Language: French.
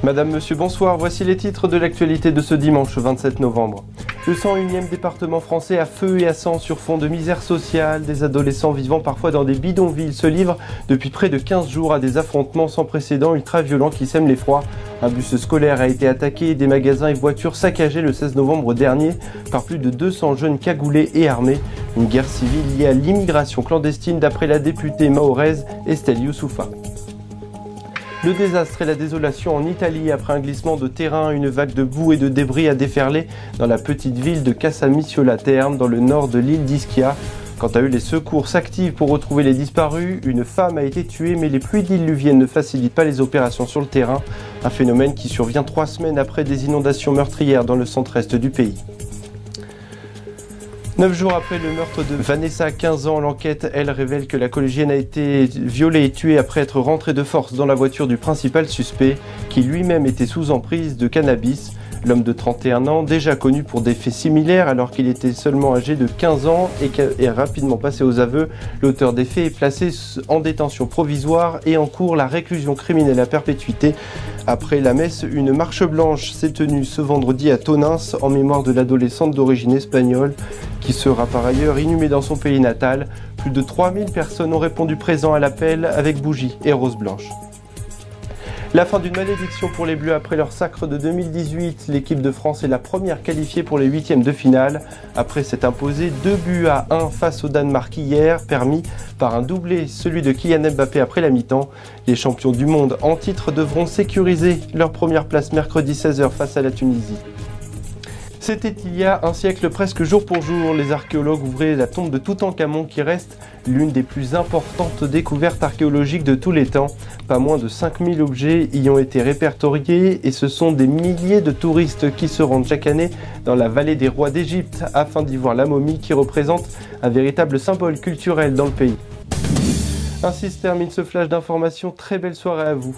Madame, Monsieur, bonsoir. Voici les titres de l'actualité de ce dimanche 27 novembre. Le 101e département français à feu et à sang sur fond de misère sociale. Des adolescents vivant parfois dans des bidonvilles se livrent depuis près de 15 jours à des affrontements sans précédent ultra-violents qui sèment l'effroi. Un bus scolaire a été attaqué et des magasins et voitures saccagés le 16 novembre dernier par plus de 200 jeunes cagoulés et armés. Une guerre civile liée à l'immigration clandestine d'après la députée mahoraise Estelle Youssoufa. Le désastre et la désolation en Italie après un glissement de terrain, une vague de boue et de débris a déferlé dans la petite ville de Casamicciola Terme dans le nord de l'île d'Ischia. Quant à eux, les secours s'activent pour retrouver les disparus. Une femme a été tuée, mais les pluies diluviennes ne facilitent pas les opérations sur le terrain. Un phénomène qui survient 3 semaines après des inondations meurtrières dans le centre-est du pays. 9 jours après le meurtre de Vanessa, 15 ans, l'enquête, elle, révèle que la collégienne a été violée et tuée après être rentrée de force dans la voiture du principal suspect, qui lui-même était sous emprise de cannabis. L'homme de 31 ans, déjà connu pour des faits similaires alors qu'il était seulement âgé de 15 ans et est rapidement passé aux aveux, l'auteur des faits est placé en détention provisoire et encourt la réclusion criminelle à perpétuité. Après la messe, une marche blanche s'est tenue ce vendredi à Tonins en mémoire de l'adolescente d'origine espagnole qui sera par ailleurs inhumée dans son pays natal. Plus de 3000 personnes ont répondu présent à l'appel avec bougies et roses blanches. La fin d'une malédiction pour les Bleus après leur sacre de 2018. L'équipe de France est la première qualifiée pour les huitièmes de finale. Après s'être imposée 2-1 face au Danemark hier, permis par un doublé, celui de Kylian Mbappé après la mi-temps. Les champions du monde en titre devront sécuriser leur première place mercredi 16h face à la Tunisie. C'était il y a un siècle presque jour pour jour. Les archéologues ouvraient la tombe de Toutankhamon qui reste l'une des plus importantes découvertes archéologiques de tous les temps. Pas moins de 5000 objets y ont été répertoriés et ce sont des milliers de touristes qui se rendent chaque année dans la vallée des rois d'Égypte afin d'y voir la momie qui représente un véritable symbole culturel dans le pays. Ainsi se termine ce flash d'information. Très belle soirée à vous.